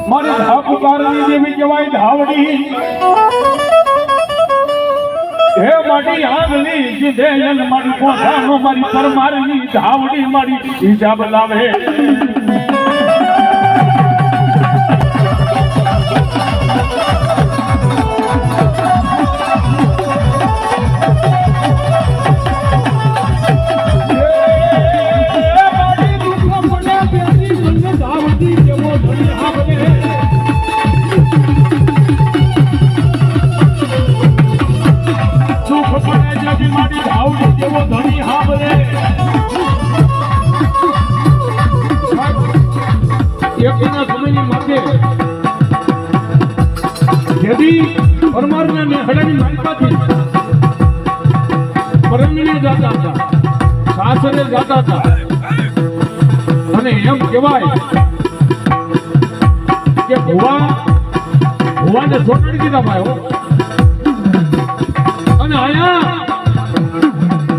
મારી ધાપુકારની દેવી કહેવાય ધાવડી હે મારી આગલી જીધેયન મારી પોતાનો મારી પરમારની ધાવડી મારી હિજાબ લાવે પરમારના નેહડાની માલિકાથી પરમીને જાતા હતા સાસરે જાતા હતા અને એમ કહેવાય કે ભુવાને છોડી દીધા ભાઈ અને આયા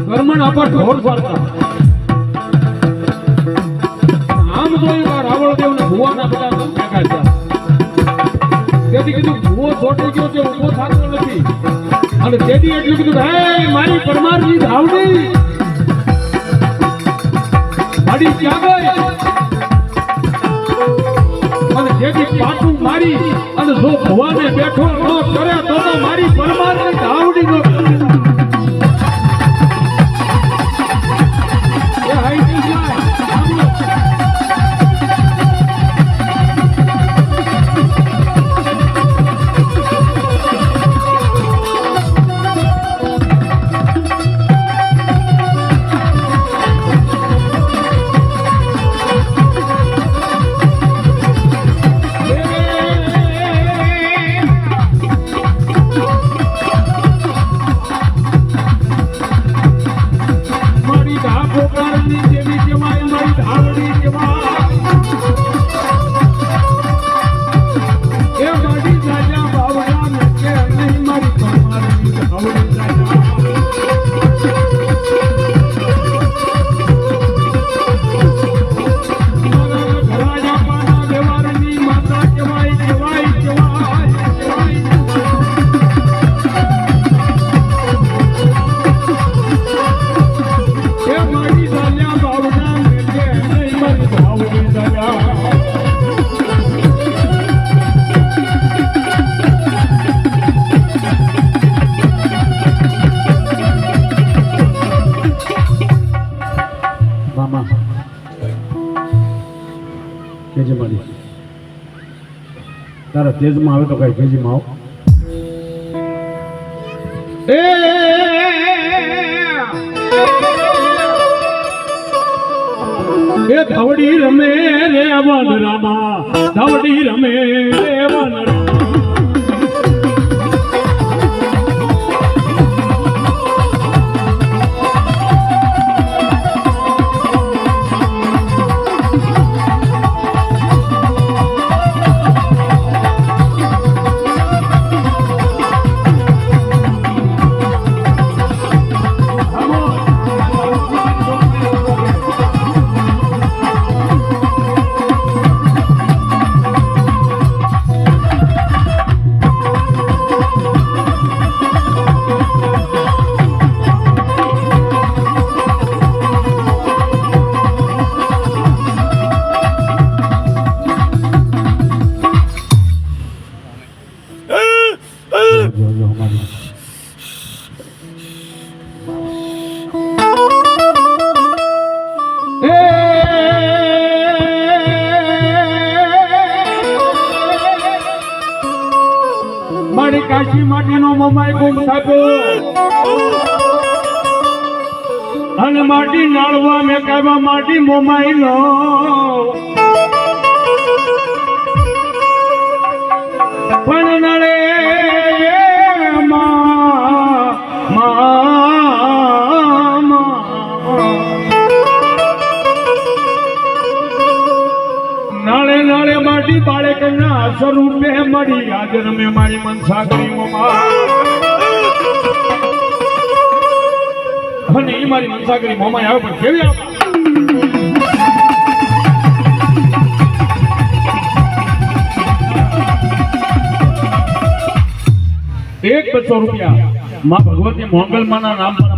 કર્મણ આપા ઢોર પાડતા આમ જોયું રાવણદેવને ભુવાના બધા ભેગા હતા તેથી કીધું ભૂવો છોટી ગયો છે ઉભો થતો નથી અને તેથી એટલું કીધું હે મારી પરમારની ધાવડી મારી ક્યાં ગઈ અને જેથી પાટું મારી અને જો ભુવાને બેઠો ન કરે તો મારી પરમારની ધાવડી નો તારા તેજમાં આવે તો કઈ તેજીમાં આવ ધવડી રમે રે વન રામા ધવડી રમે રે વન રામા મારી કાશી માટીનો મમાઈ ગુમ થાકો અને માટી નાળવા મેં કાયવા માટી મોમાઈ નો પણ નળે નાળે નાળે માટી બાળે કન્યા સ્વરૂપે મળી હાજર મેં મારી મનસા કરી મોમા અને એ મારી મનસા કરી મોમા આવે પણ કેવી આવે ₹100 માં ભગવતી મોંગલમાના નામ પર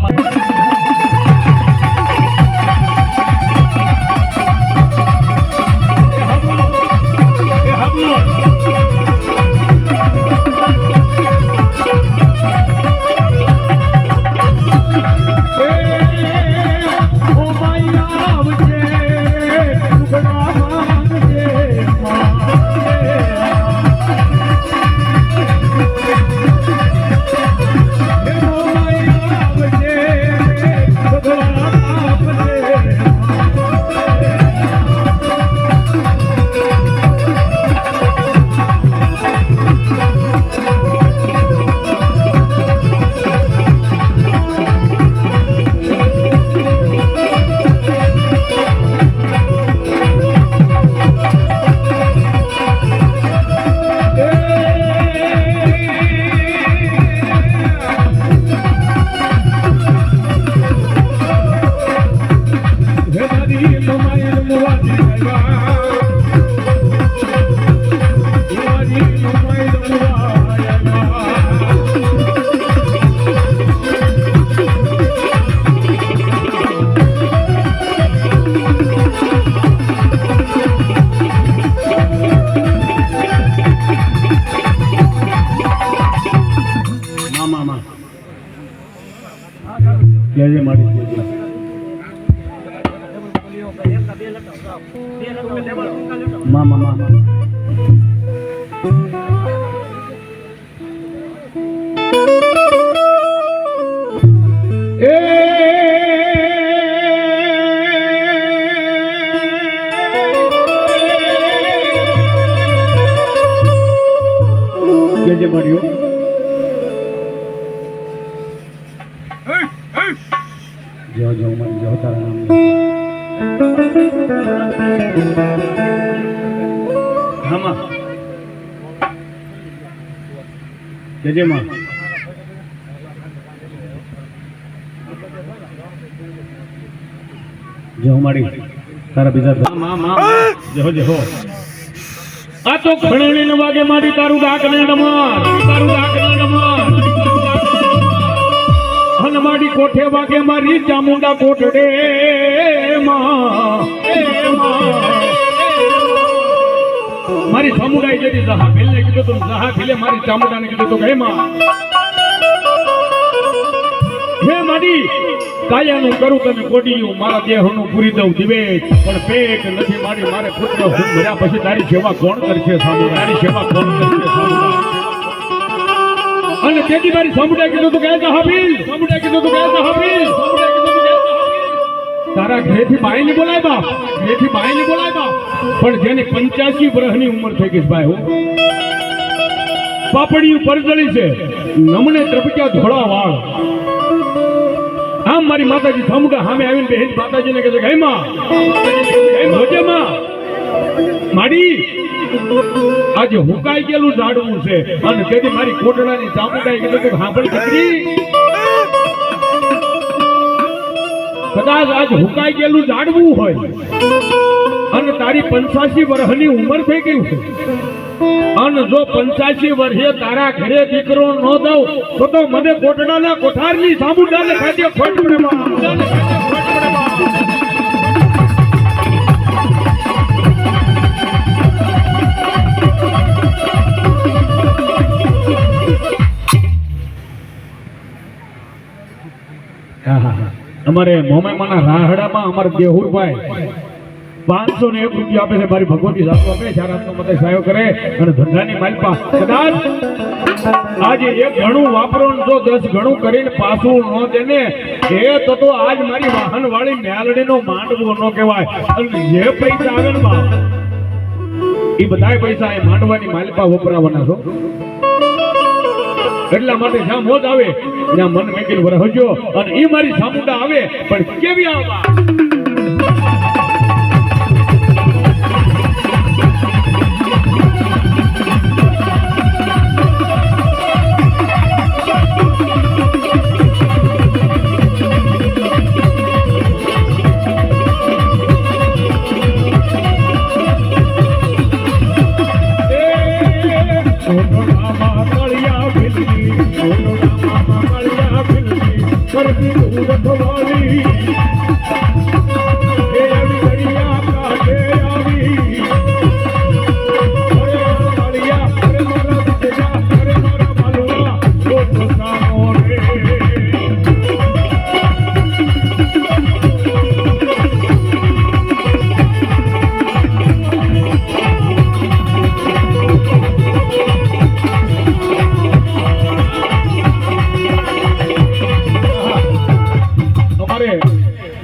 મામા જે મળ્યું જો મારી જો તારા નામ હામાં જજે માં જો મારી તારા બીજા જો જો આ તો ખણેણી ન વાગે મારી તારું ડાક ને નમન મારી કોઠે વાગે મારી ચામુંડા કોટડે મારી ચામુંડા જેથી જહા ભીલ ને કીધું તું જહા ભીલે મારી ચામુંડા ને કીધું તું હે માં હે મારી કાયાનું કરું તને કોડિયું મારા દેહનું પૂરી દઉં દિવે પણ પેટ નથી મારી મારે પુત્ર હું મર્યા પછી તારી સેવા કોણ કરશે સામુંડા તારી સેવા કોણ કરશે સામુંડા અને તેથી મારી સામુંડા કીધું તું કે હાબીલ સામુંડા કીધું તું કે હાબીલ સામુંડા કીધું તું કે હાબીલ તારા ઘરેથી બાઈને બોલાય બાપ, ઘરેથી બાઈને બોલાય બાપ. પણ જેની 85 વર્ષની ઉંમર થઈ ગઈ છે ભાઈ, હું પાપડી ઉપર જળી છે, નમને ત્રપક્યા ધોળા વાળ. આમ મારી માતાજી થામુડા સામે આવીને બેન માતાજીને કહે છે કે હે માં, હે મોજે માં, માડી આજે હુકાઈ ગયેલું ઝાડવું છે. અને તેથી મારી કોટડાની ચામુંડાએ કીધું કે સાંભળી દીકરી, કદાચ આજ હુકાઈ ગયેલું ઝાડવું હોય અને તારી 85 વર્ષની ઉંમર થઈ ગઈ છે, અને જો 85 વર્ષે તારા ઘરે દીકરો ન દઉં તો મને કોટડાના કોઠારની ચામુંડાને ખાતે ખોટ પડે બા. અમારે મોમેમાના રાહડામાં અમારા દેહુરભાઈ 501 રૂપિયા આપે છે. મારી ભગવતી સાસુ આપે, ચારાતનો મતે સહાયો કરે અને ધંધાની માલપા કદાચ આજે એક ઘણું વાપરો જો 10 ઘણું કરીને પાછું ન દેને એ તો આજ મારી વાહન વાળી મેલડીનો માંડવો ન કહેવાય. અને જે પૈસા આવે ને બાપ, એ બધા પૈસા એ માંડવાની માલપા વપરાવાના છો. એટલા માટે જ્યાં મોજ આવે ત્યાં મન મેકીને વરહજો. અને એ મારી ચામુંડા આવે પણ કેવી આવવા.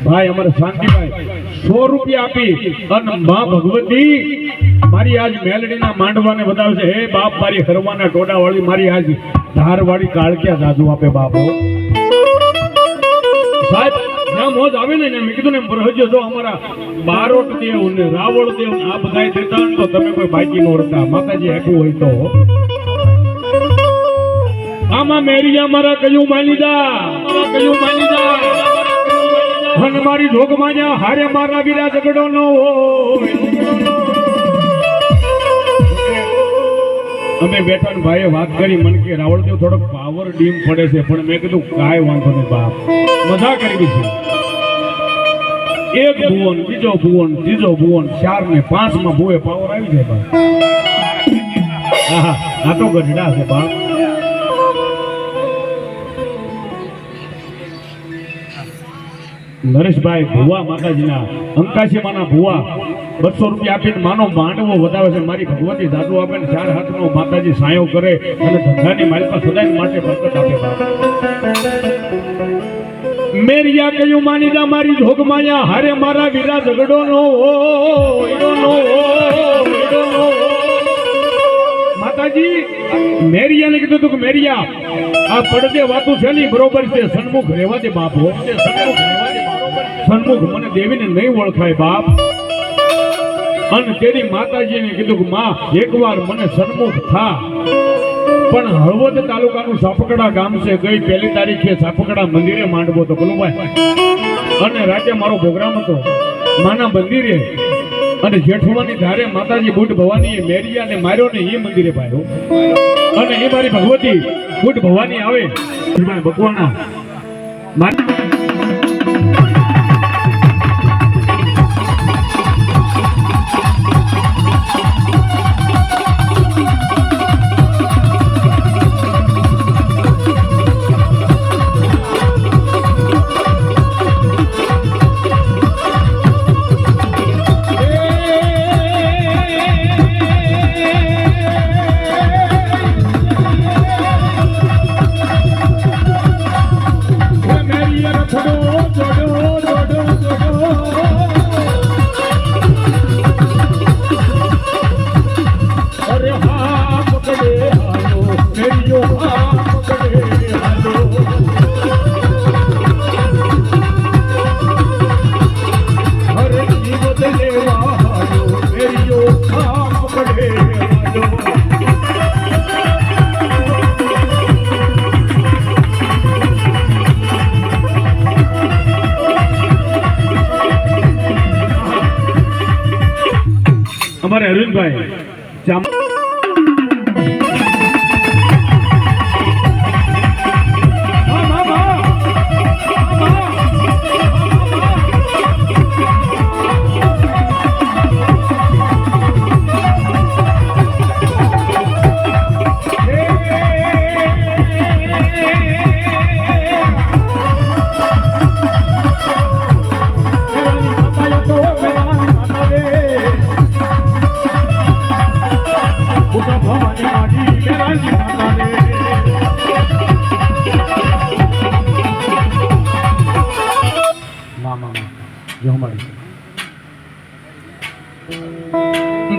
ભાઈ અમારે શાંતિભાઈ 100 રૂપિયા આપી અને માં ભગવતી મારી આજ મેલડીના માંડવાને વધાવે છે. હે બાપ, મારી હરવાના ટોડા વાળી મારી આજ ધારવાળી કાળક્યા જાદુ આપે બાપો. સાહેબ જ્યાં મોજ આવે ને મેં કીધું ને બરહજો જો અમારા બારોટ દેવ ને રાવળ દેવ ને આ બધાય દેતા તો તમે કોઈ બાકી નો રહેતા. માતાજી આખું હોય તો આમાં મેરિયા મારા કયું માની જા, કયું માની જા. અને મારી જોગમાં જ્યાં હારે મારા વીરા ઝઘડો નો હોય. અમે બેઠા ને ભાઈએ વાત કરી, મને કે રાવળદેવ થોડોક પાવર ડીમ પડે છે. પણ મેં કીધું કાંઈ વાંધો નહીં બાપ, મજા કરવી છે. એક ભુવન, બીજો ભુવન, ત્રીજો ભુવન, 4 ને 5 માં ભુવે પાવર આવી જાય બાપ. આ તો ગઢડા છે બાપ. નરેશભાઈ ભુવા માતાજીના અંકાશીમાના ભુવા 200 રૂપિયા આપીને માનો માંડવો વધાવે છે. મારી ભગવતી જાદુ આપે ને 4 હાથનો માતાજી સાયો કરે અને ધંધાની માલિકા સદાય માટે બરકત આપે. મેરિયા કયું માની જા મારી જોગમાયા હારે મારા વીરા ઝઘડો નો માતાજી. મેરિયાને કીધું તું કે મેરિયા આ પડદે વાતું છે ને બરોબર છે, સન્મુખ રહેવા દે બાપ. સન્મુખ મને દેવીને નહીં ઓળખાય બાપ. અને તેની માતાજીને કીધું કે માં એકવાર મને સન્મુખ થા. પણ હળવદ તાલુકાનું સાપકડા ગામ છે, ગઈ 1 તારીખે સાપકડા મંદિરે માંડવો તો કલુભાઈ. અને રાતે મારો પ્રોગ્રામ હતો માના મંદિરે. અને જેઠવાની ધારે માતાજી બુટ ભવાની મેરિયાને માર્યો ને એ મંદિરે પાડ્યો. અને એ મારી ભગવતી બુટ ભવાની આવે ભગવાના અરે હા પકડે હાલો મેરીઓ હા પકડે હાલો અરે જીવ દેવા હાલો મેરીઓ હા પકડે હાલો અમારે અરવિંદભાઈ જામ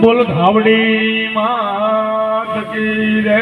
બોલ ધાવડી માત કી રે